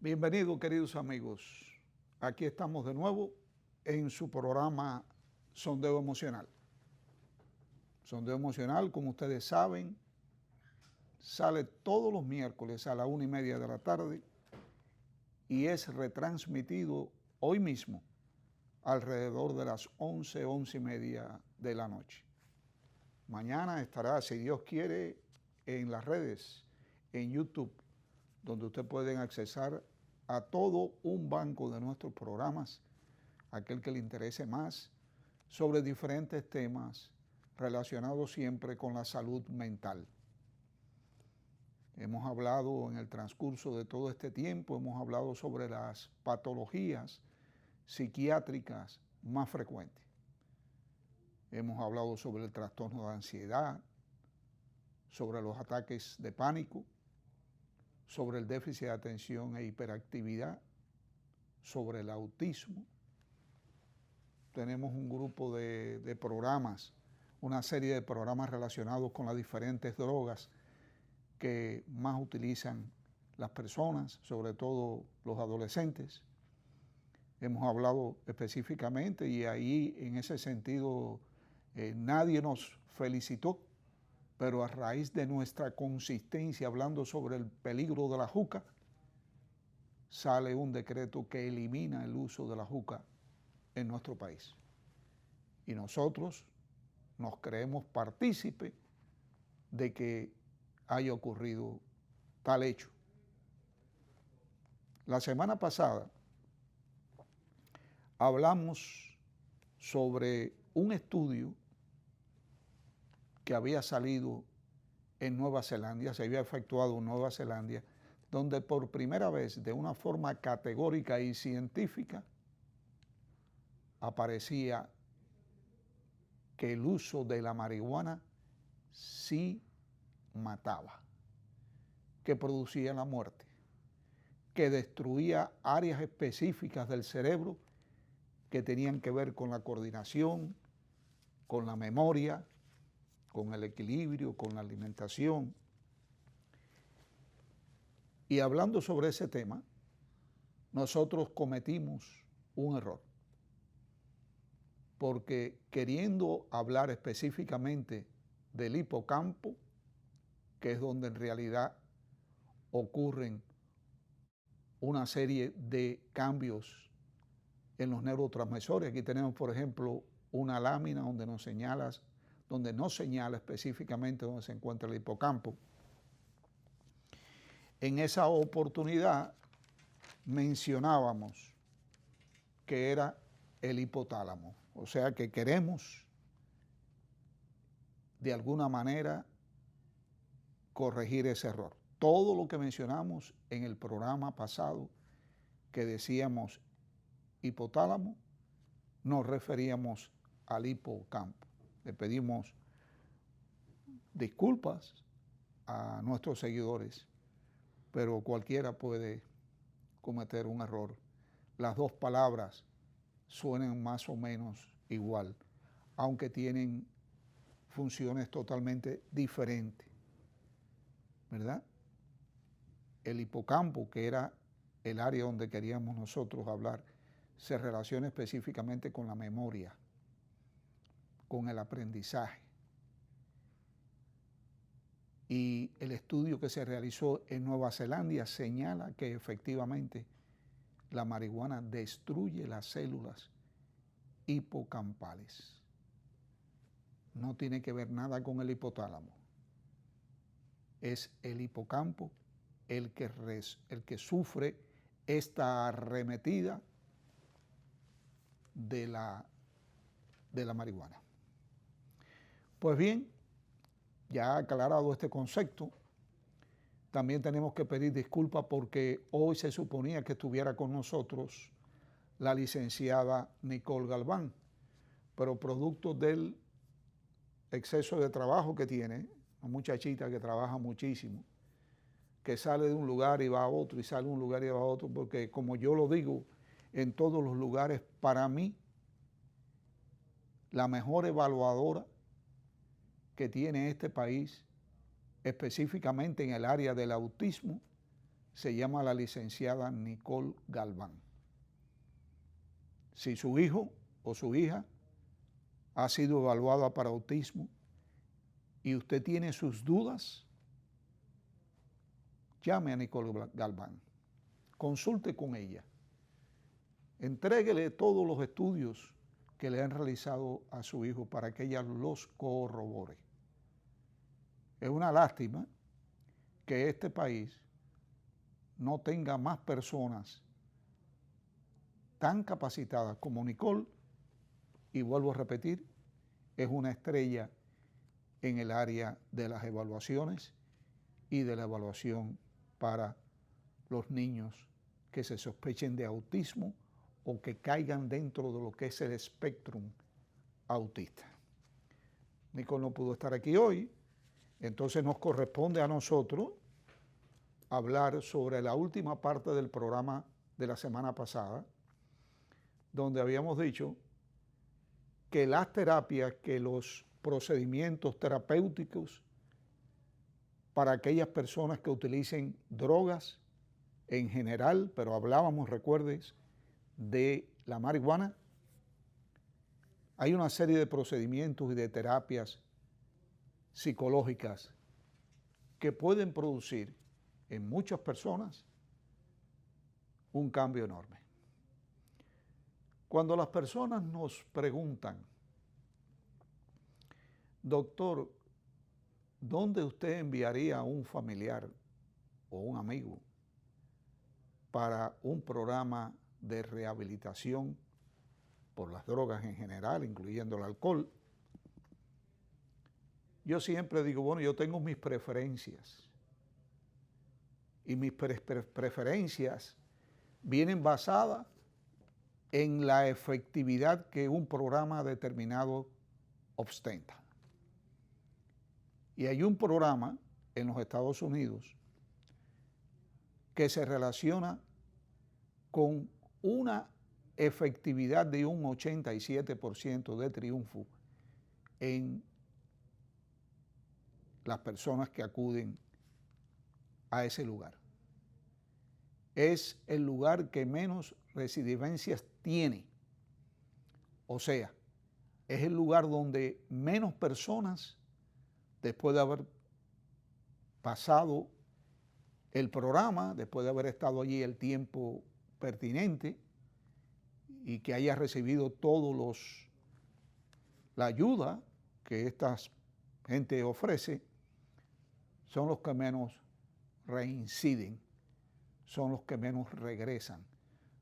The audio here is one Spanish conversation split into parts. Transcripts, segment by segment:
Bienvenidos, queridos amigos. Aquí estamos de nuevo en su programa Sondeo Emocional. Sondeo Emocional, como ustedes saben, sale todos los miércoles a la 1:30 de la tarde y es retransmitido hoy mismo alrededor de las 11, 11:30 de la noche. Mañana estará, si Dios quiere, en las redes, en YouTube, donde ustedes pueden accesar a todo un banco de nuestros programas, aquel que le interese más, sobre diferentes temas relacionados siempre con la salud mental. Hemos hablado en el transcurso de todo este tiempo, hemos hablado sobre las patologías psiquiátricas más frecuentes. Hemos hablado sobre el trastorno de ansiedad, sobre los ataques de pánico, sobre el déficit de atención e hiperactividad, sobre el autismo. Tenemos un grupo de programas, una serie de programas relacionados con las diferentes drogas que más utilizan las personas, sobre todo los adolescentes. Hemos hablado específicamente y ahí en ese sentido nadie nos felicitó, pero a raíz de nuestra consistencia hablando sobre el peligro de la juca, sale un decreto que elimina el uso de la juca en nuestro país. Y nosotros nos creemos partícipes de que haya ocurrido tal hecho. La semana pasada hablamos sobre un estudio que había salido en Nueva Zelanda, se había efectuado en Nueva Zelanda, donde por primera vez, de una forma categórica y científica, aparecía que el uso de la marihuana sí mataba, que producía la muerte, que destruía áreas específicas del cerebro que tenían que ver con la coordinación, con la memoria, con el equilibrio, con la alimentación. Y hablando sobre ese tema, nosotros cometimos un error, porque queriendo hablar específicamente del hipocampo, que es donde en realidad ocurren una serie de cambios en los neurotransmisores. Aquí tenemos, por ejemplo, una lámina donde nos señala específicamente dónde se encuentra el hipocampo. En esa oportunidad mencionábamos que era el hipotálamo. O sea que queremos de alguna manera corregir ese error. Todo lo que mencionamos en el programa pasado, que decíamos hipotálamo, nos referíamos al hipocampo. Le pedimos disculpas a nuestros seguidores, pero cualquiera puede cometer un error. Las dos palabras suenan más o menos igual, aunque tienen funciones totalmente diferentes, ¿verdad? El hipocampo, que era el área donde queríamos nosotros hablar, se relaciona específicamente con la memoria, con el aprendizaje. Y el estudio que se realizó en Nueva Zelanda señala que efectivamente la marihuana destruye las células hipocampales. No tiene que ver nada con el hipotálamo. Es el hipocampo el que sufre esta arremetida de la marihuana. Pues bien, ya aclarado este concepto, también tenemos que pedir disculpas porque hoy se suponía que estuviera con nosotros la licenciada Nicole Galván, pero producto del exceso de trabajo que tiene, una muchachita que trabaja muchísimo, que sale de un lugar y va a otro, y sale de un lugar y va a otro, porque como yo lo digo, en todos los lugares, para mí, la mejor evaluadora que tiene este país, específicamente en el área del autismo, se llama la licenciada Nicole Galván. Si su hijo o su hija ha sido evaluada para autismo y usted tiene sus dudas, llame a Nicole Galván, consulte con ella, entréguele todos los estudios que le han realizado a su hijo para que ella los corrobore. Es una lástima que este país no tenga más personas tan capacitadas como Nicole, y vuelvo a repetir, es una estrella en el área de las evaluaciones y de la evaluación para los niños que se sospechen de autismo o que caigan dentro de lo que es el espectro autista. Nicole no pudo estar aquí hoy, entonces nos corresponde a nosotros hablar sobre la última parte del programa de la semana pasada, donde habíamos dicho que las terapias, que los procedimientos terapéuticos para aquellas personas que utilicen drogas en general, pero hablábamos, recuerdes, de la marihuana, hay una serie de procedimientos y de terapias psicológicas que pueden producir en muchas personas un cambio enorme. Cuando las personas nos preguntan, doctor, ¿dónde usted enviaría a un familiar o un amigo para un programa de rehabilitación por las drogas en general, incluyendo el alcohol? Yo siempre digo, bueno, yo tengo mis preferencias y mis preferencias vienen basadas en la efectividad que un programa determinado ostenta. Y hay un programa en los Estados Unidos que se relaciona con una efectividad de un 87% de triunfo en las personas que acuden a ese lugar. Es el lugar que menos residencias tiene. O sea, es el lugar donde menos personas, después de haber pasado el programa, después de haber estado allí el tiempo pertinente y que haya recibido la ayuda que esta gente ofrece, son los que menos reinciden, son los que menos regresan,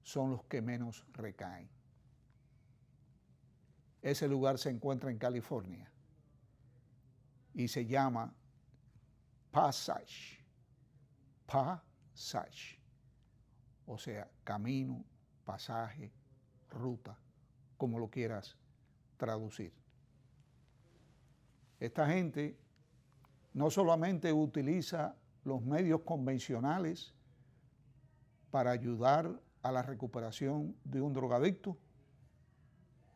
son los que menos recaen. Ese lugar se encuentra en California y se llama Passage, o sea, camino, pasaje, ruta, como lo quieras traducir. Esta gente no solamente utiliza los medios convencionales para ayudar a la recuperación de un drogadicto,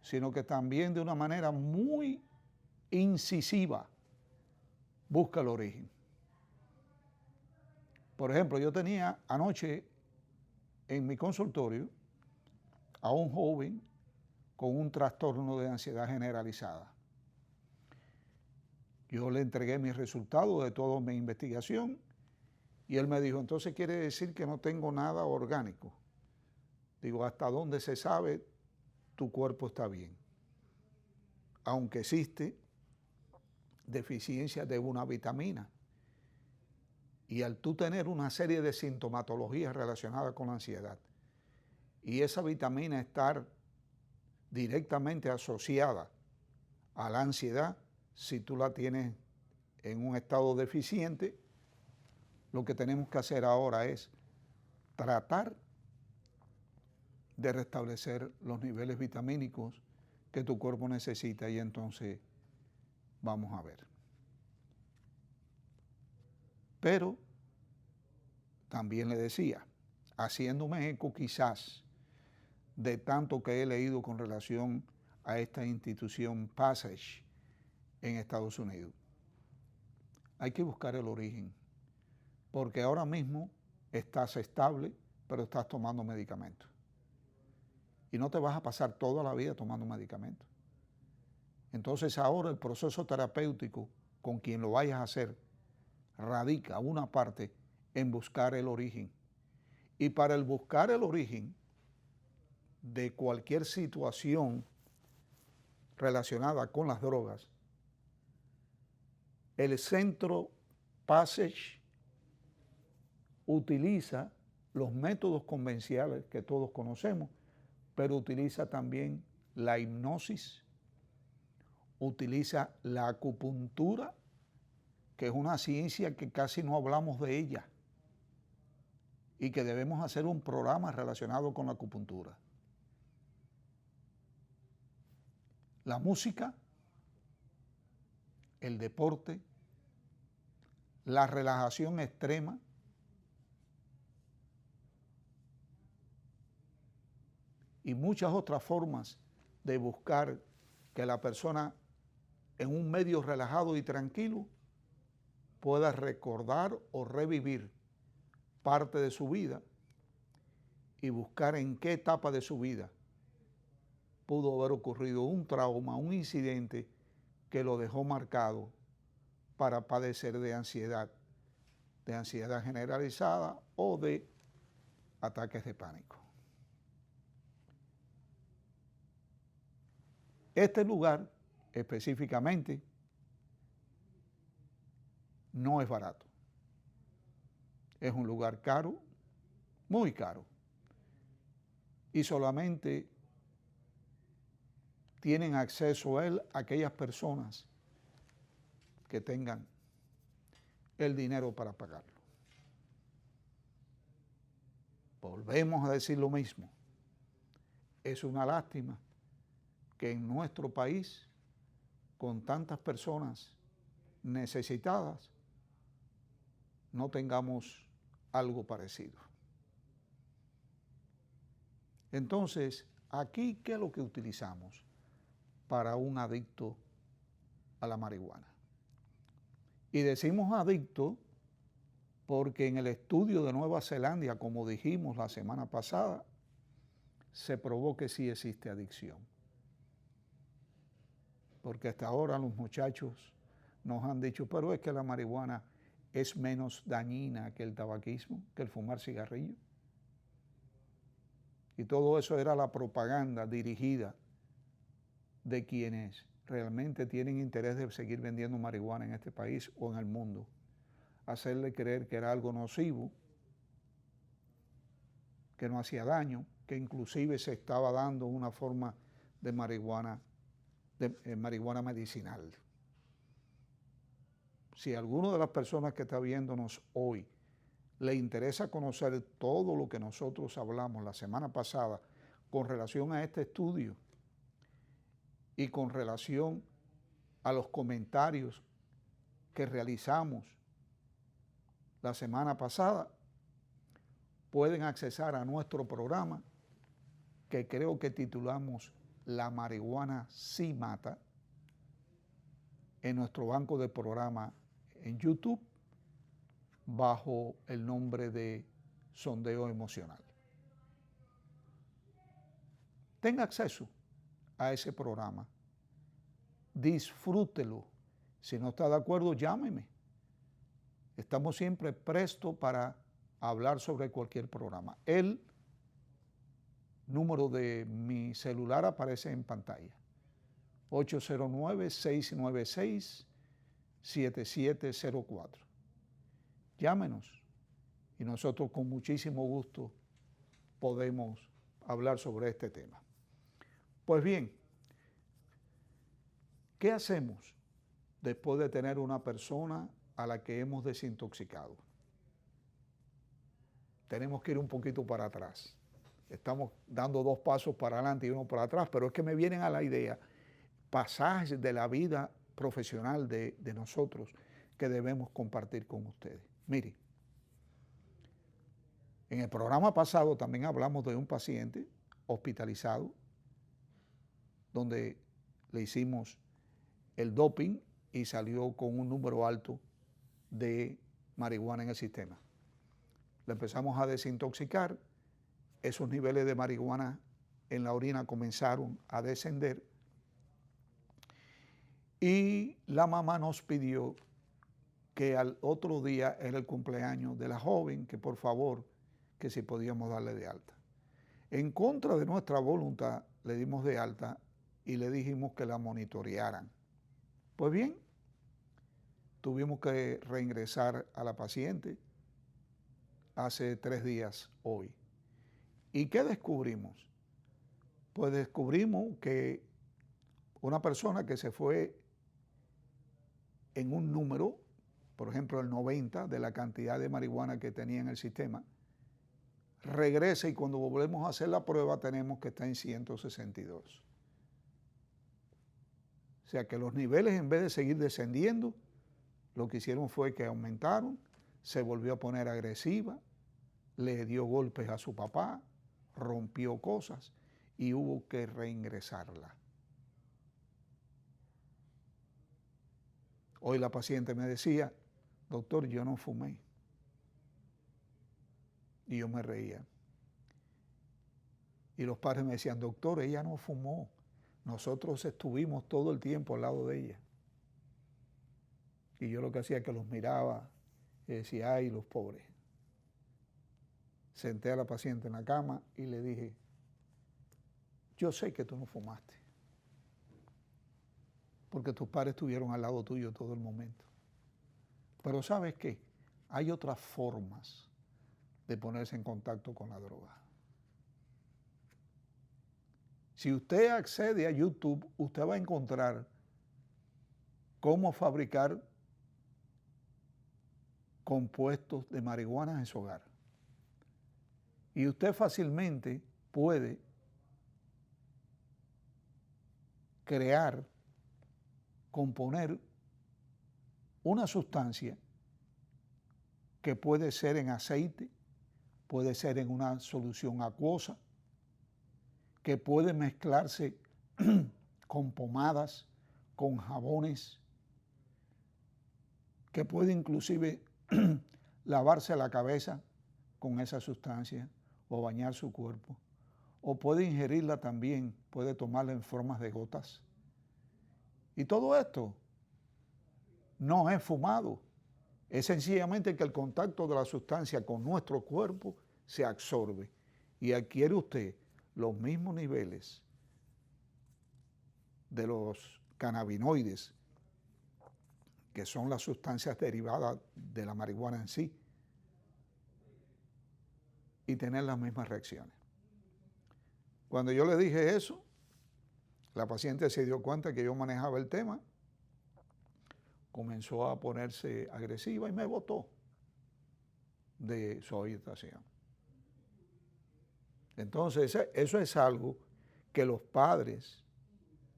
sino que también de una manera muy incisiva busca el origen. Por ejemplo, yo tenía anoche en mi consultorio a un joven con un trastorno de ansiedad generalizada. Yo le entregué mis resultados de toda mi investigación y él me dijo, entonces quiere decir que no tengo nada orgánico. Digo, hasta donde se sabe, tu cuerpo está bien. Aunque existe deficiencia de una vitamina. Y al tú tener una serie de sintomatologías relacionadas con la ansiedad y esa vitamina estar directamente asociada a la ansiedad, si tú la tienes en un estado deficiente, lo que tenemos que hacer ahora es tratar de restablecer los niveles vitamínicos que tu cuerpo necesita y entonces vamos a ver. Pero también le decía, haciéndome eco quizás de tanto que he leído con relación a esta institución Passage en Estados Unidos, hay que buscar el origen, porque ahora mismo estás estable, pero estás tomando medicamentos. Y no te vas a pasar toda la vida tomando medicamentos. Entonces ahora el proceso terapéutico con quien lo vayas a hacer radica una parte en buscar el origen. Y para el buscar el origen de cualquier situación relacionada con las drogas, el Centro Passage utiliza los métodos convencionales que todos conocemos, pero utiliza también la hipnosis, utiliza la acupuntura, que es una ciencia que casi no hablamos de ella y que debemos hacer un programa relacionado con la acupuntura. La música, el deporte, la relajación extrema, y muchas otras formas de buscar que la persona en un medio relajado y tranquilo pueda recordar o revivir parte de su vida y buscar en qué etapa de su vida pudo haber ocurrido un trauma, un incidente que lo dejó marcado para padecer de ansiedad generalizada o de ataques de pánico. Este lugar específicamente no es barato. Es un lugar caro, muy caro. Y solamente tienen acceso a él aquellas personas que tengan el dinero para pagarlo. Volvemos a decir lo mismo. Es una lástima que en nuestro país, con tantas personas necesitadas, no tengamos algo parecido. Entonces, aquí, ¿qué es lo que utilizamos para un adicto a la marihuana? Y decimos adicto porque en el estudio de Nueva Zelanda, como dijimos la semana pasada, se probó que sí existe adicción. Porque hasta ahora los muchachos nos han dicho, pero es que la marihuana es menos dañina que el tabaquismo, que el fumar cigarrillo. Y todo eso era la propaganda dirigida de quienes realmente tienen interés de seguir vendiendo marihuana en este país o en el mundo. Hacerle creer que era algo nocivo, que no hacía daño, que inclusive se estaba dando una forma de marihuana medicinal. Si a alguno de las personas que está viéndonos hoy le interesa conocer todo lo que nosotros hablamos la semana pasada con relación a este estudio y con relación a los comentarios que realizamos la semana pasada, pueden accesar a nuestro programa que creo que titulamos La marihuana sí mata, en nuestro banco de programa en YouTube bajo el nombre de Sondeo Emocional. Tenga acceso a ese programa, disfrútelo. Si no está de acuerdo, llámeme. Estamos siempre prestos para hablar sobre cualquier programa. El número de mi celular aparece en pantalla. 809-696-7704. Llámenos y nosotros con muchísimo gusto podemos hablar sobre este tema. Pues bien, ¿qué hacemos después de tener una persona a la que hemos desintoxicado? Tenemos que ir un poquito para atrás. Estamos dando 2 pasos para adelante y 1 para atrás, pero es que me vienen a la idea pasajes de la vida profesional de nosotros que debemos compartir con ustedes. Mire, en el programa pasado también hablamos de un paciente hospitalizado donde le hicimos el doping y salió con un número alto de marihuana en el sistema. le empezamos a desintoxicar, esos niveles de marihuana en la orina comenzaron a descender y la mamá nos pidió que al otro día era el cumpleaños de la joven, que por favor, que si podíamos darle de alta. En contra de nuestra voluntad, le dimos de alta y le dijimos que la monitorearan. Pues bien, tuvimos que reingresar a la paciente hace 3 días hoy. ¿Y qué descubrimos? Pues descubrimos que una persona que se fue en un número, por ejemplo el 90 de la cantidad de marihuana que tenía en el sistema, regresa y cuando volvemos a hacer la prueba tenemos que estar en 162. O sea que los niveles, en vez de seguir descendiendo, lo que hicieron fue que aumentaron, se volvió a poner agresiva, le dio golpes a su papá, rompió cosas y hubo que reingresarla. Hoy la paciente me decía, doctor, yo no fumé. Y yo me reía. Y los padres me decían, doctor, ella no fumó. Nosotros estuvimos todo el tiempo al lado de ella. Y yo lo que hacía es que los miraba y decía, ay, los pobres. Senté a la paciente en la cama y le dije, yo sé que tú no fumaste, porque tus padres estuvieron al lado tuyo todo el momento. Pero ¿sabes qué? Hay otras formas de ponerse en contacto con la droga. Si usted accede a YouTube, usted va a encontrar cómo fabricar compuestos de marihuana en su hogar. Y usted fácilmente puede crear, componer una sustancia que puede ser en aceite, puede ser en una solución acuosa, que puede mezclarse con pomadas, con jabones, que puede inclusive lavarse la cabeza con esa sustancia o bañar su cuerpo, o puede ingerirla también, puede tomarla en formas de gotas. Y todo esto no es fumado, es sencillamente que el contacto de la sustancia con nuestro cuerpo se absorbe y adquiere usted los mismos niveles de los cannabinoides, que son las sustancias derivadas de la marihuana en sí, y tener las mismas reacciones. Cuando yo le dije eso, la paciente se dio cuenta que yo manejaba el tema, comenzó a ponerse agresiva y me botó de su habitación. Entonces, eso es algo que los padres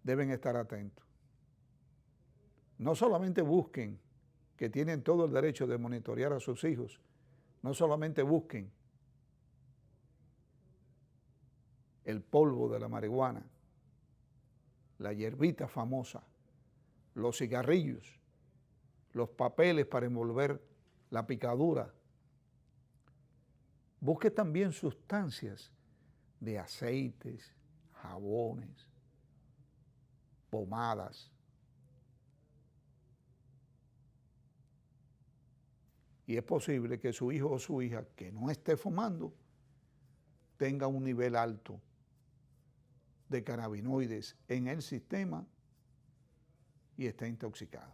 deben estar atentos. No solamente busquen, que tienen todo el derecho de monitorear a sus hijos, no solamente busquen el polvo de la marihuana, la hierbita famosa, los cigarrillos, los papeles para envolver la picadura. Busque también sustancias de aceites, jabones, pomadas. Y es posible que su hijo o su hija que no esté fumando tenga un nivel alto de cannabinoides en el sistema y esté intoxicado.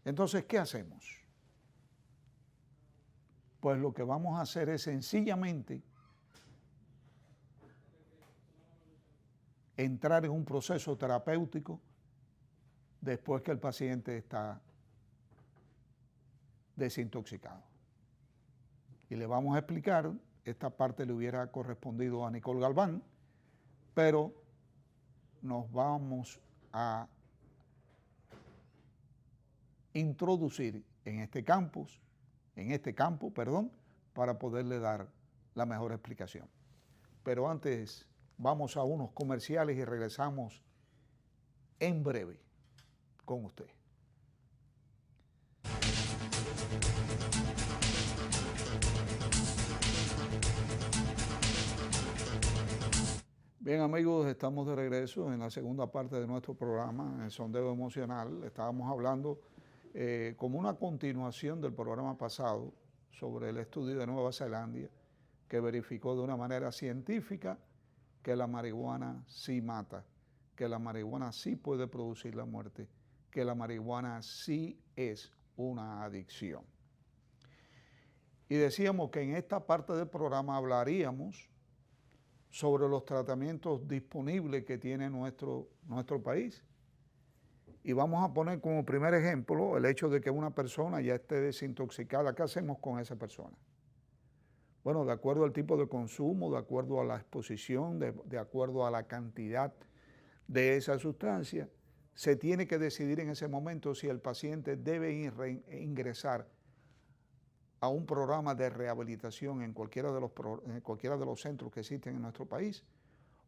Entonces, ¿qué hacemos? Pues lo que vamos a hacer es sencillamente entrar en un proceso terapéutico después que el paciente está desintoxicado. Y le vamos a explicar, esta parte le hubiera correspondido a Nicole Galván, pero nos vamos a introducir en este campo, para poderle dar la mejor explicación. Pero antes vamos a unos comerciales y regresamos en breve con usted. Bien, amigos, estamos de regreso en la segunda parte de nuestro programa, el sondeo emocional. Estábamos hablando como una continuación del programa pasado sobre el estudio de Nueva Zelanda que verificó de una manera científica que la marihuana sí mata, que la marihuana sí puede producir la muerte, que la marihuana sí es una adicción. Y decíamos que en esta parte del programa hablaríamos sobre los tratamientos disponibles que tiene nuestro país. Y vamos a poner como primer ejemplo el hecho de que una persona ya esté desintoxicada. ¿Qué hacemos con esa persona? Bueno, de acuerdo al tipo de consumo, de acuerdo a la exposición, de acuerdo a la cantidad de esa sustancia, se tiene que decidir en ese momento si el paciente debe ingresar a un programa de rehabilitación en cualquiera de los centros que existen en nuestro país,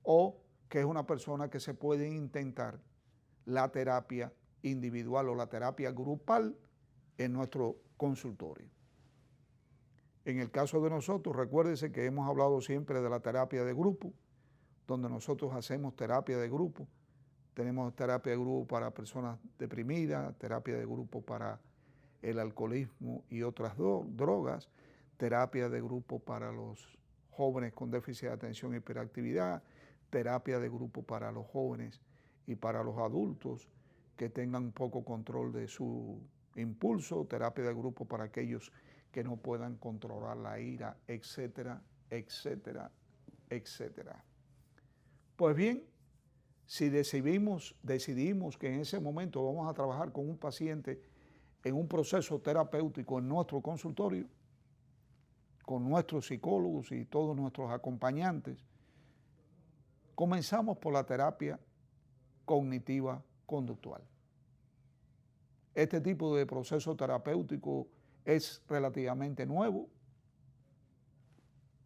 o que es una persona que se puede intentar la terapia individual o la terapia grupal en nuestro consultorio. En el caso de nosotros, recuérdense que hemos hablado siempre de la terapia de grupo, donde nosotros hacemos terapia de grupo. Tenemos terapia de grupo para personas deprimidas, terapia de grupo para el alcoholismo y otras drogas, terapia de grupo para los jóvenes con déficit de atención e hiperactividad, terapia de grupo para los jóvenes y para los adultos que tengan poco control de su impulso, terapia de grupo para aquellos que no puedan controlar la ira, etcétera, etcétera, etcétera. Pues bien, si decidimos que en ese momento vamos a trabajar con un paciente en un proceso terapéutico en nuestro consultorio, con nuestros psicólogos y todos nuestros acompañantes, comenzamos por la terapia cognitiva conductual. Este tipo de proceso terapéutico es relativamente nuevo,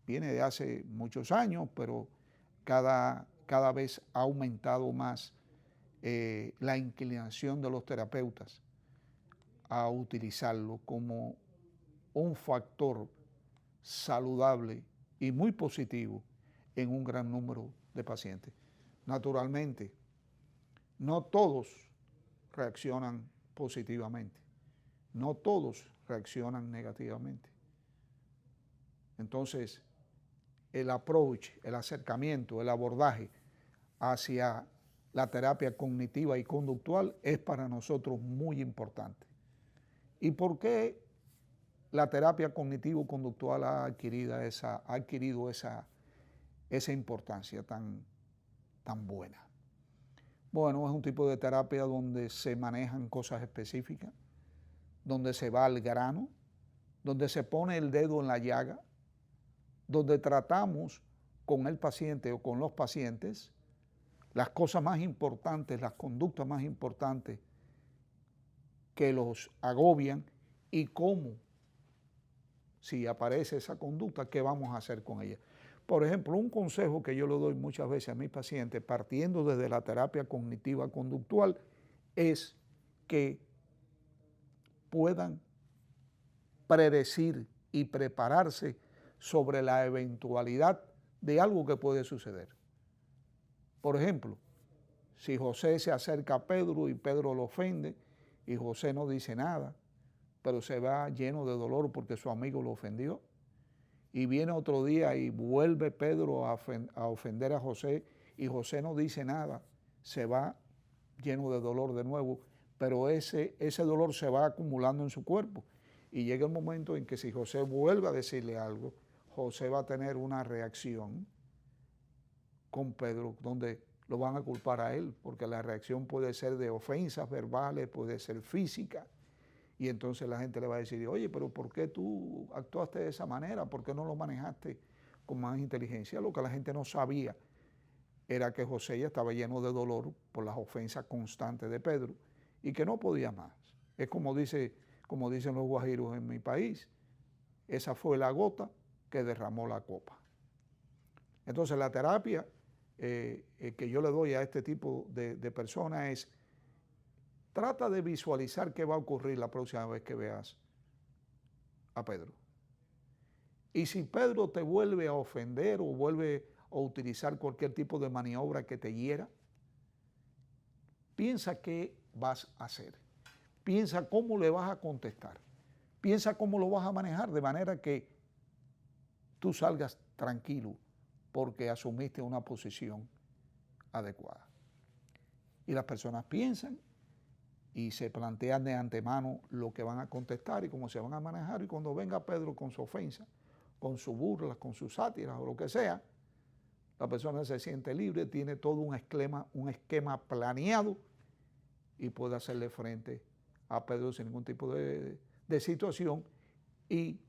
viene de hace muchos años, pero cada vez ha aumentado más la inclinación de los terapeutas a utilizarlo como un factor saludable y muy positivo en un gran número de pacientes. Naturalmente, no todos reaccionan positivamente, no todos reaccionan negativamente. Entonces, el approach, el acercamiento, el abordaje hacia la terapia cognitiva y conductual es para nosotros muy importante. ¿Y por qué la terapia cognitivo-conductual ha adquirido esa importancia tan buena? Bueno, es un tipo de terapia donde se manejan cosas específicas, donde se va al grano, donde se pone el dedo en la llaga, donde tratamos con el paciente o con los pacientes las cosas más importantes, las conductas más importantes que los agobian y cómo, si aparece esa conducta, qué vamos a hacer con ella. Por ejemplo, un consejo que yo le doy muchas veces a mis pacientes, partiendo desde la terapia cognitiva conductual, es que puedan predecir y prepararse sobre la eventualidad de algo que puede suceder. Por ejemplo, si José se acerca a Pedro y Pedro lo ofende y José no dice nada, pero se va lleno de dolor porque su amigo lo ofendió, y viene otro día y vuelve Pedro a ofender a José y José no dice nada, se va lleno de dolor de nuevo, pero ese dolor se va acumulando en su cuerpo y llega el momento en que si José vuelve a decirle algo, José va a tener una reacción con Pedro donde lo van a culpar a él, porque la reacción puede ser de ofensas verbales, puede ser física, y entonces la gente le va a decir, oye, pero ¿por qué tú actuaste de esa manera? ¿Por qué no lo manejaste con más inteligencia? Lo que la gente no sabía era que José ya estaba lleno de dolor por las ofensas constantes de Pedro y que no podía más. Es como dicen los guajiros en mi país, esa fue la gota que derramó la copa. Entonces la terapia que yo le doy a este tipo de personas es, trata de visualizar qué va a ocurrir la próxima vez que veas a Pedro. Y si Pedro te vuelve a ofender o vuelve o utilizar cualquier tipo de maniobra que te hiera. Piensa qué vas a hacer. Piensa cómo le vas a contestar. Piensa cómo lo vas a manejar de manera que tú salgas tranquilo porque asumiste una posición adecuada. Y las personas piensan y se plantean de antemano lo que van a contestar y cómo se van a manejar. Y cuando venga Pedro con su ofensa, con sus burlas, con sus sátiras o lo que sea, la persona se siente libre, tiene todo un esquema planeado y puede hacerle frente a Pedro sin ningún tipo de situación, y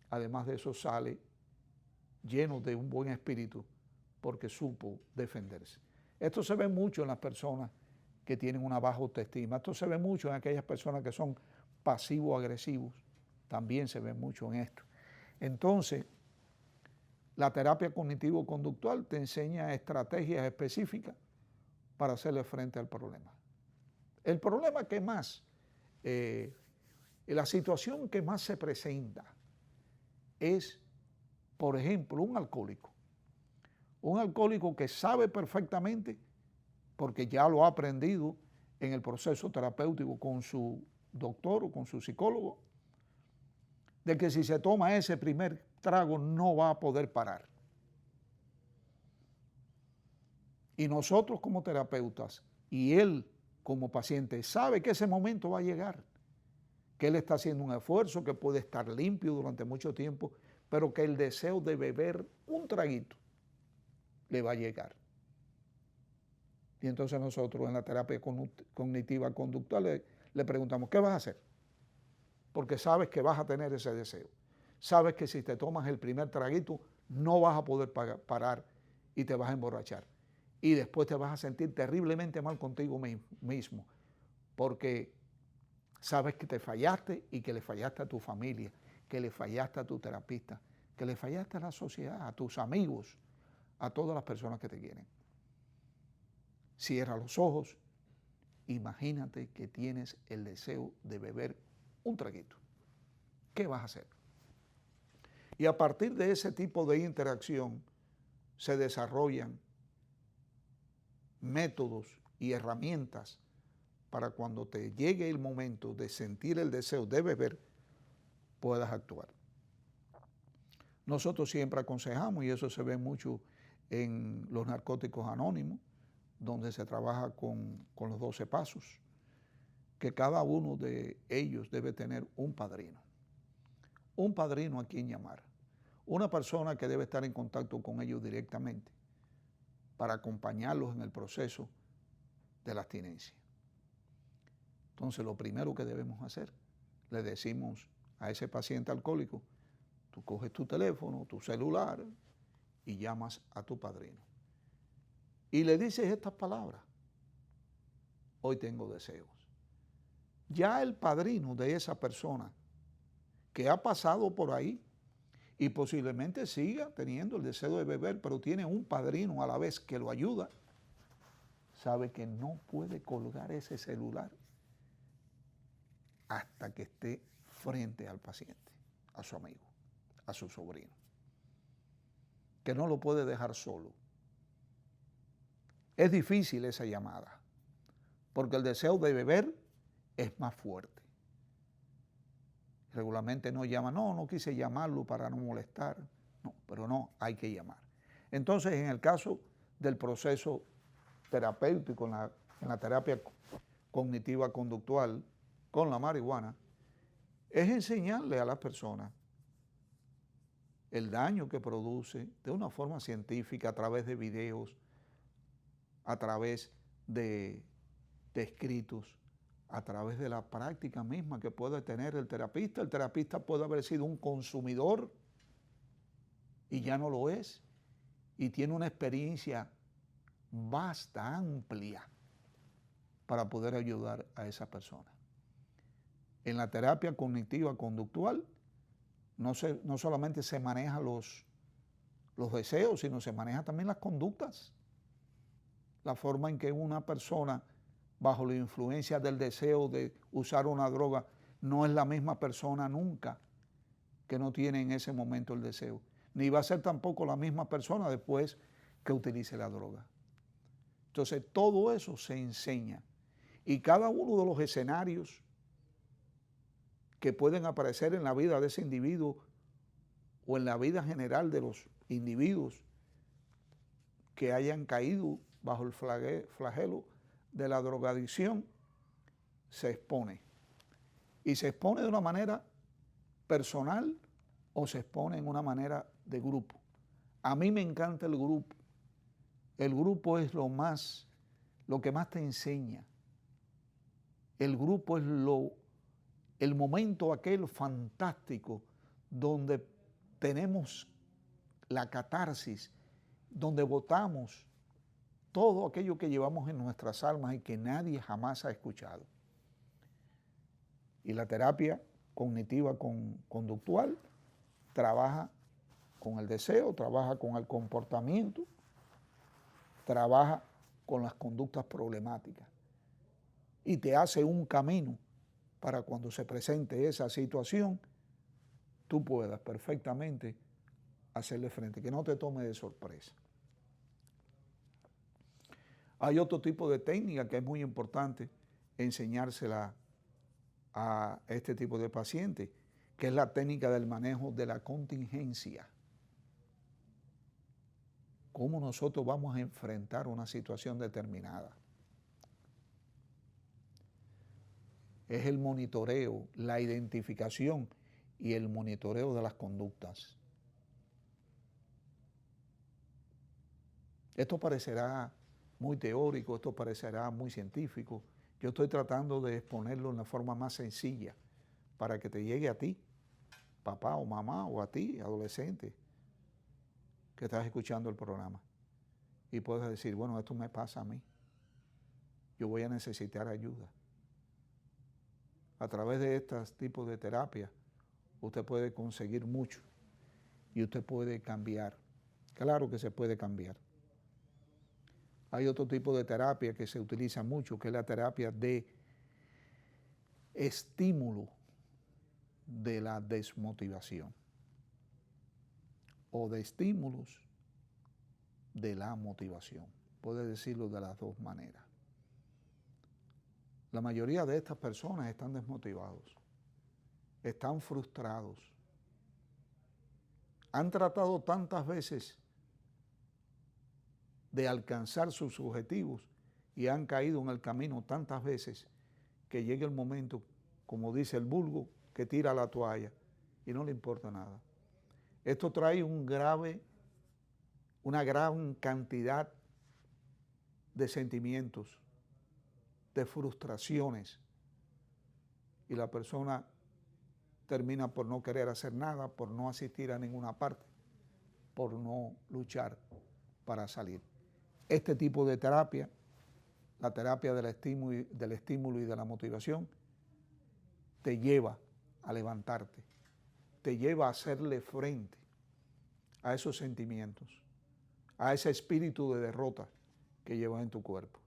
además de eso sale lleno de un buen espíritu porque supo defenderse. Esto se ve mucho en las personas que tienen una baja autoestima. Esto se ve mucho en aquellas personas que son pasivos-agresivos. También se ve mucho en esto. Entonces, la terapia cognitivo-conductual te enseña estrategias específicas para hacerle frente al problema. El problema que más, la situación que más se presenta es, por ejemplo, un alcohólico. Un alcohólico que sabe perfectamente, porque ya lo ha aprendido en el proceso terapéutico con su doctor o con su psicólogo, de que si se toma ese primer trago no va a poder parar. Y nosotros como terapeutas y él como paciente sabe que ese momento va a llegar, que él está haciendo un esfuerzo, que puede estar limpio durante mucho tiempo, pero que el deseo de beber un traguito le va a llegar. Y entonces nosotros en la terapia cognitiva conductual le preguntamos, ¿qué vas a hacer? Porque sabes que vas a tener ese deseo. Sabes que si te tomas el primer traguito no vas a poder parar y te vas a emborrachar. Y después te vas a sentir terriblemente mal contigo mismo, porque sabes que te fallaste y que le fallaste a tu familia, que le fallaste a tu terapista, que le fallaste a la sociedad, a tus amigos, a todas las personas que te quieren. Cierra los ojos, imagínate que tienes el deseo de beber un traguito. ¿Qué vas a hacer? Y a partir de ese tipo de interacción se desarrollan métodos y herramientas para cuando te llegue el momento de sentir el deseo de beber, puedas actuar. Nosotros siempre aconsejamos, y eso se ve mucho en los narcóticos anónimos, donde se trabaja con los 12 pasos, que cada uno de ellos debe tener un padrino a quien llamar, una persona que debe estar en contacto con ellos directamente para acompañarlos en el proceso de la abstinencia. Entonces, lo primero que debemos hacer, le decimos a ese paciente alcohólico, tú coges tu teléfono, tu celular y llamas a tu padrino. Y le dices estas palabras: hoy tengo deseos. Ya el padrino de esa persona que ha pasado por ahí y posiblemente siga teniendo el deseo de beber, pero tiene un padrino a la vez que lo ayuda, sabe que no puede colgar ese celular hasta que esté frente al paciente, a su amigo, a su sobrino, que no lo puede dejar solo. Es difícil esa llamada, porque el deseo de beber es más fuerte. Regularmente no llama, no quise llamarlo para no molestar, no, pero no, hay que llamar. Entonces, en el caso del proceso terapéutico, en la terapia cognitiva conductual con la marihuana, es enseñarle a las personas el daño que produce de una forma científica, a través de videos, a través de escritos, a través de la práctica misma que puede tener el terapista. El terapista puede haber sido un consumidor y ya no lo es, y tiene una experiencia vasta, amplia, para poder ayudar a esa persona. En la terapia cognitiva conductual no solamente se manejan los deseos, sino se manejan también las conductas. La forma en que una persona, bajo la influencia del deseo de usar una droga, no es la misma persona nunca que no tiene en ese momento el deseo. Ni va a ser tampoco la misma persona después que utilice la droga. Entonces, todo eso se enseña. Y cada uno de los escenarios que pueden aparecer en la vida de ese individuo o en la vida general de los individuos que hayan caído bajo el flagelo de la drogadicción, se expone. Y se expone de una manera personal o se expone en una manera de grupo. A mí me encanta el grupo. El grupo es lo que más te enseña. El grupo es el momento aquel fantástico donde tenemos la catarsis, donde botamos todo aquello que llevamos en nuestras almas y que nadie jamás ha escuchado. Y la terapia cognitiva conductual trabaja con el deseo, trabaja con el comportamiento, trabaja con las conductas problemáticas y te hace un camino para cuando se presente esa situación, tú puedas perfectamente hacerle frente, que no te tome de sorpresa. Hay otro tipo de técnica que es muy importante enseñársela a este tipo de pacientes, que es la técnica del manejo de la contingencia. ¿Cómo nosotros vamos a enfrentar una situación determinada? Es el monitoreo, la identificación y el monitoreo de las conductas. Esto parecerá muy teórico, esto parecerá muy científico. Yo estoy tratando de exponerlo en la forma más sencilla para que te llegue a ti, papá o mamá, o a ti, adolescente, que estás escuchando el programa. Y puedes decir, bueno, esto me pasa a mí. Yo voy a necesitar ayuda. A través de estos tipos de terapia, usted puede conseguir mucho y usted puede cambiar. Claro que se puede cambiar. Hay otro tipo de terapia que se utiliza mucho, que es la terapia de estímulo de la desmotivación o de estímulos de la motivación. Puede decirlo de las dos maneras. La mayoría de estas personas están desmotivados, están frustrados. Han tratado tantas veces de alcanzar sus objetivos y han caído en el camino tantas veces que llega el momento, como dice el vulgo, que tira la toalla y no le importa nada. Esto trae una gran cantidad de sentimientos, de frustraciones, y la persona termina por no querer hacer nada, por no asistir a ninguna parte, por no luchar para salir. Este tipo de terapia, la terapia del estímulo y de la motivación, te lleva a levantarte, te lleva a hacerle frente a esos sentimientos, a ese espíritu de derrota que llevas en tu cuerpo.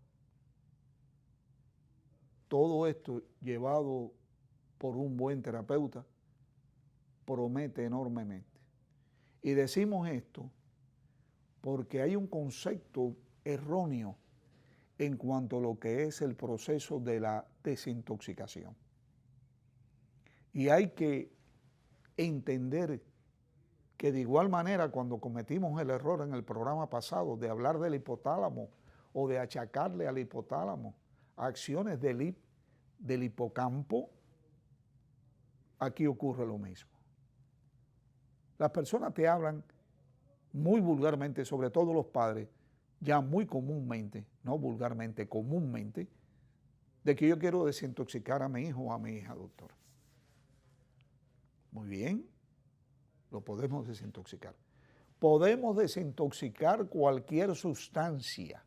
Todo esto llevado por un buen terapeuta promete enormemente. Y decimos esto porque hay un concepto erróneo en cuanto a lo que es el proceso de la desintoxicación. Y hay que entender que de igual manera cuando cometimos el error en el programa pasado de hablar del hipotálamo o de achacarle al hipotálamo acciones del hipocampo, aquí ocurre lo mismo. Las personas te hablan muy vulgarmente, sobre todo los padres, ya muy comúnmente, no vulgarmente, comúnmente, de que yo quiero desintoxicar a mi hijo o a mi hija, doctor. Muy bien, lo podemos desintoxicar. Podemos desintoxicar cualquier sustancia.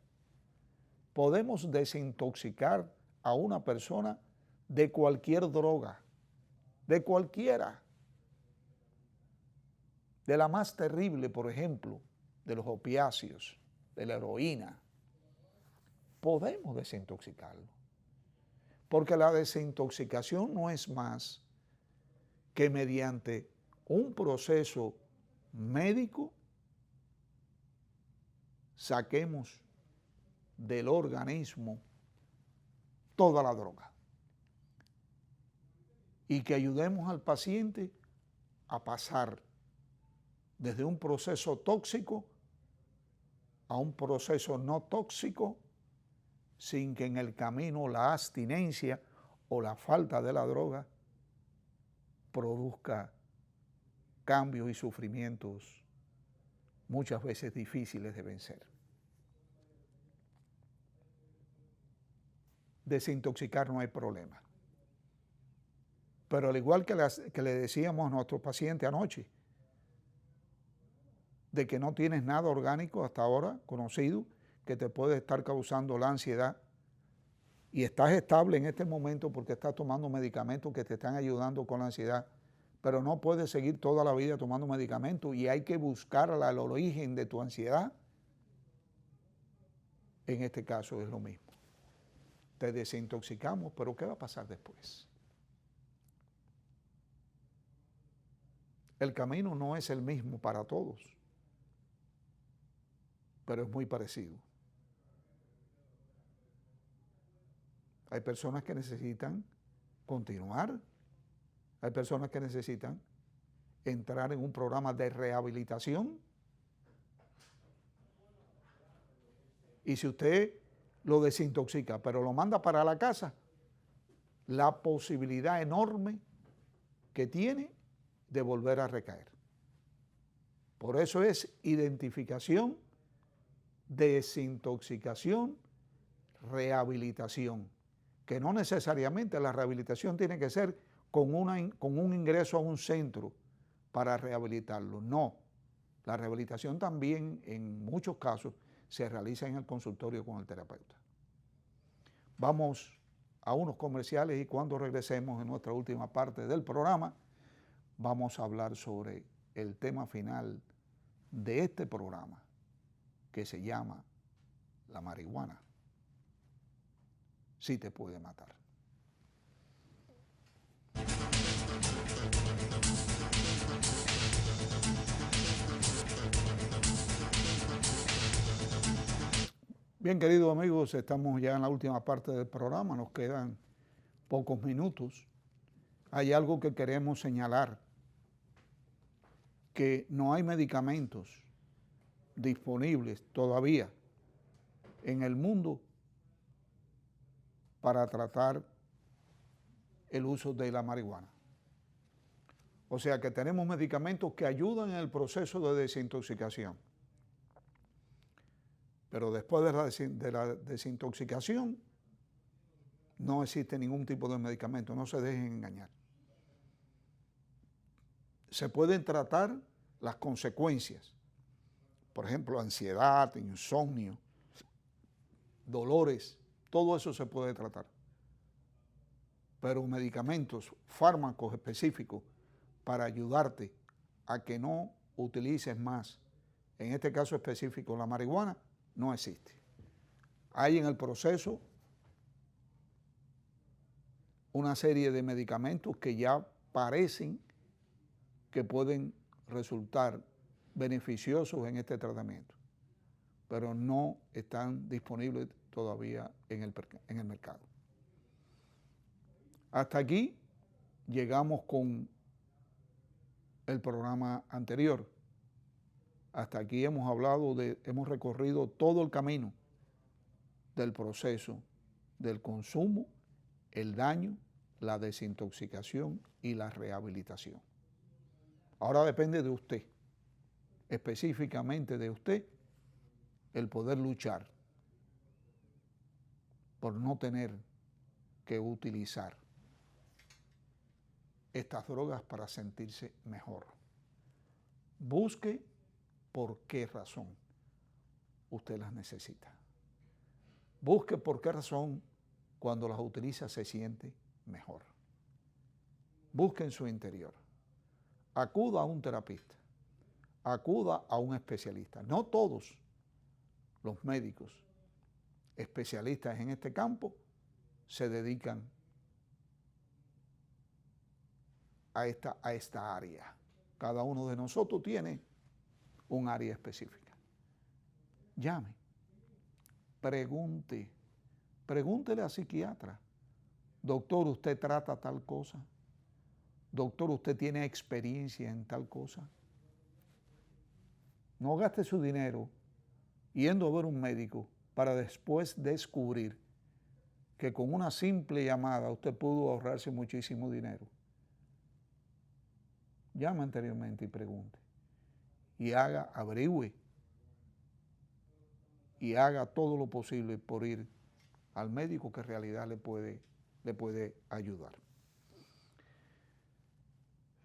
Podemos desintoxicar a una persona de cualquier droga, de cualquiera. De la más terrible, por ejemplo, de los opiáceos, de la heroína. Podemos desintoxicarlo. Porque la desintoxicación no es más que mediante un proceso médico saquemos del organismo toda la droga y que ayudemos al paciente a pasar desde un proceso tóxico a un proceso no tóxico sin que en el camino la abstinencia o la falta de la droga produzca cambios y sufrimientos muchas veces difíciles de vencer. Desintoxicar no hay problema. Pero al igual que le decíamos a nuestro paciente anoche, de que no tienes nada orgánico hasta ahora conocido que te puede estar causando la ansiedad y estás estable en este momento porque estás tomando medicamentos que te están ayudando con la ansiedad, pero no puedes seguir toda la vida tomando medicamentos y hay que buscar el origen de tu ansiedad. En este caso es lo mismo. Te desintoxicamos, pero ¿qué va a pasar después? El camino no es el mismo para todos, pero es muy parecido. Hay personas que necesitan continuar, hay personas que necesitan entrar en un programa de rehabilitación. Y si usted lo desintoxica, pero lo manda para la casa, la posibilidad enorme que tiene de volver a recaer. Por eso es identificación, desintoxicación, rehabilitación, que no necesariamente la rehabilitación tiene que ser con un ingreso a un centro para rehabilitarlo. No, la rehabilitación también en muchos casos se realiza en el consultorio con el terapeuta. Vamos a unos comerciales y cuando regresemos en nuestra última parte del programa, vamos a hablar sobre el tema final de este programa que se llama la marihuana. Sí te puede matar. Bien, queridos amigos, estamos ya en la última parte del programa, nos quedan pocos minutos. Hay algo que queremos señalar, que no hay medicamentos disponibles todavía en el mundo para tratar el uso de la marihuana. O sea que tenemos medicamentos que ayudan en el proceso de desintoxicación. Pero después de la desintoxicación no existe ningún tipo de medicamento, no se dejen engañar. Se pueden tratar las consecuencias, por ejemplo, ansiedad, insomnio, dolores, todo eso se puede tratar. Pero medicamentos, fármacos específicos para ayudarte a que no utilices más, en este caso específico la marihuana, no existe. Hay en el proceso una serie de medicamentos que ya parecen que pueden resultar beneficiosos en este tratamiento, pero no están disponibles todavía en el mercado. Hasta aquí llegamos con el programa anterior. Hasta aquí hemos hemos recorrido todo el camino del proceso del consumo, el daño, la desintoxicación y la rehabilitación. Ahora depende de usted, específicamente de usted, el poder luchar por no tener que utilizar estas drogas para sentirse mejor. Busque por qué razón usted las necesita. Busque por qué razón cuando las utiliza se siente mejor. Busque en su interior. Acuda a un terapista. Acuda a un especialista. No todos los médicos especialistas en este campo se dedican a esta área. Cada uno de nosotros tiene un área específica. llame, pregunte, pregúntele al psiquiatra, doctor, ¿usted trata tal cosa? Doctor, ¿usted tiene experiencia en tal cosa? No gaste su dinero yendo a ver un médico para después descubrir que con una simple llamada usted pudo ahorrarse muchísimo dinero. Llame anteriormente y pregunte. Y averigüe y haga todo lo posible por ir al médico que en realidad le puede ayudar.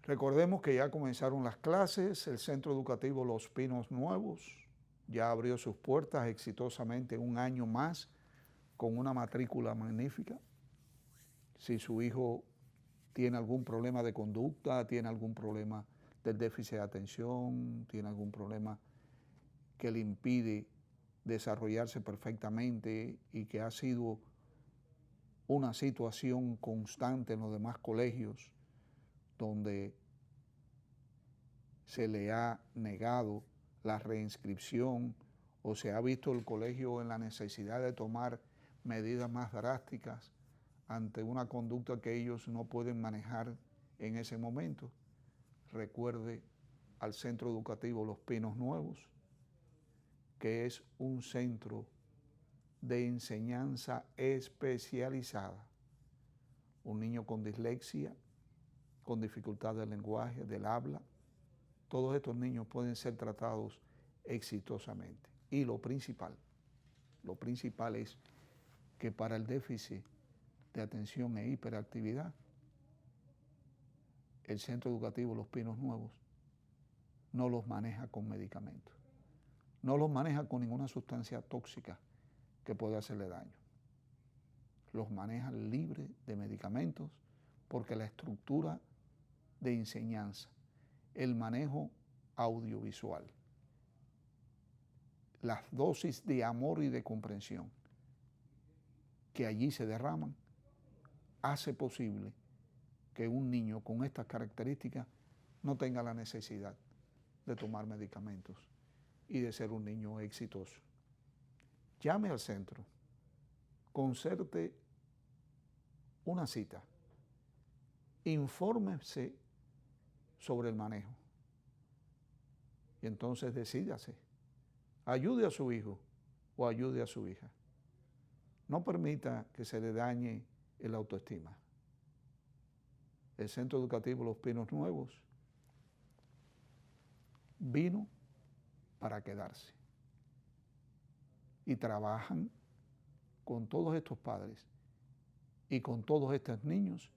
Recordemos que ya comenzaron las clases, el Centro Educativo Los Pinos Nuevos ya abrió sus puertas exitosamente un año más con una matrícula magnífica. Si su hijo tiene algún problema de conducta, tiene algún problema del déficit de atención, tiene algún problema que le impide desarrollarse perfectamente y que ha sido una situación constante en los demás colegios donde se le ha negado la reinscripción o se ha visto el colegio en la necesidad de tomar medidas más drásticas ante una conducta que ellos no pueden manejar en ese momento. Recuerde al Centro Educativo Los Pinos Nuevos, que es un centro de enseñanza especializada. Un niño con dislexia, con dificultad del lenguaje, del habla, todos estos niños pueden ser tratados exitosamente. Y lo principal es que para el déficit de atención e hiperactividad, el Centro Educativo Los Pinos Nuevos no los maneja con medicamentos, no los maneja con ninguna sustancia tóxica que pueda hacerle daño. Los maneja libre de medicamentos porque la estructura de enseñanza, el manejo audiovisual, las dosis de amor y de comprensión que allí se derraman, hace posible que un niño con estas características no tenga la necesidad de tomar medicamentos y de ser un niño exitoso. Llame al centro, concerte una cita, infórmese sobre el manejo y entonces decídase, ayude a su hijo o ayude a su hija. No permita que se le dañe el autoestima. El Centro Educativo Los Pinos Nuevos vino para quedarse y trabajan con todos estos padres y con todos estos niños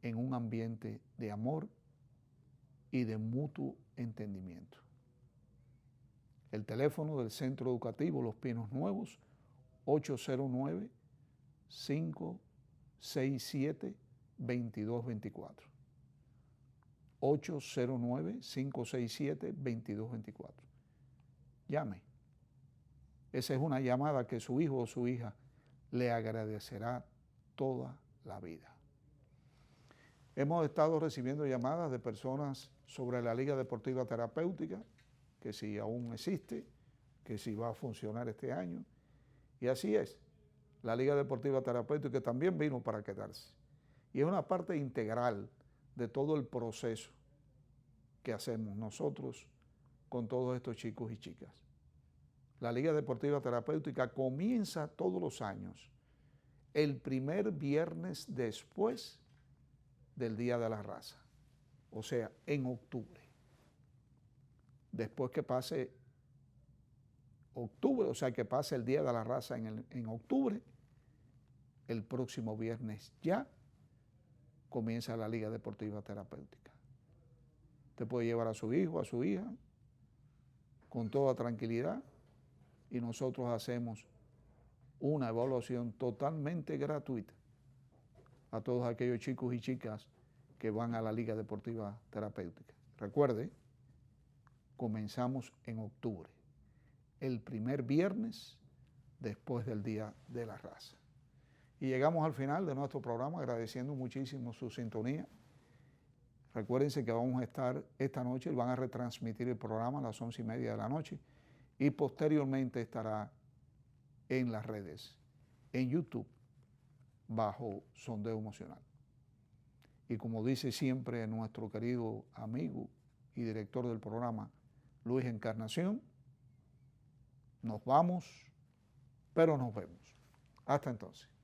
en un ambiente de amor y de mutuo entendimiento. El teléfono del Centro Educativo Los Pinos Nuevos, 809-567-2224. 809-567-2224. Llame. Esa es una llamada que su hijo o su hija le agradecerá toda la vida. Hemos estado recibiendo llamadas de personas sobre la Liga Deportiva Terapéutica, que si aún existe, que si va a funcionar este año. Y así es, la Liga Deportiva Terapéutica también vino para quedarse. Y es una parte integral de todo el proceso que hacemos nosotros con todos estos chicos y chicas. La Liga Deportiva Terapéutica comienza todos los años el primer viernes después del Día de la Raza, o sea, en octubre. Después que pase octubre, o sea, que pase el Día de la Raza en octubre, el próximo viernes ya comienza la Liga Deportiva Terapéutica. Usted puede llevar a su hijo, a su hija, con toda tranquilidad, y nosotros hacemos una evaluación totalmente gratuita a todos aquellos chicos y chicas que van a la Liga Deportiva Terapéutica. Recuerde, comenzamos en octubre, el primer viernes después del Día de la Raza. Y llegamos al final de nuestro programa agradeciendo muchísimo su sintonía. Recuérdense que vamos a estar esta noche, van a retransmitir el programa a las 11:30 de la noche y posteriormente estará en las redes, en YouTube, bajo Sondeo Emocional. Y como dice siempre nuestro querido amigo y director del programa, Luis Encarnación, nos vamos, pero nos vemos. Hasta entonces.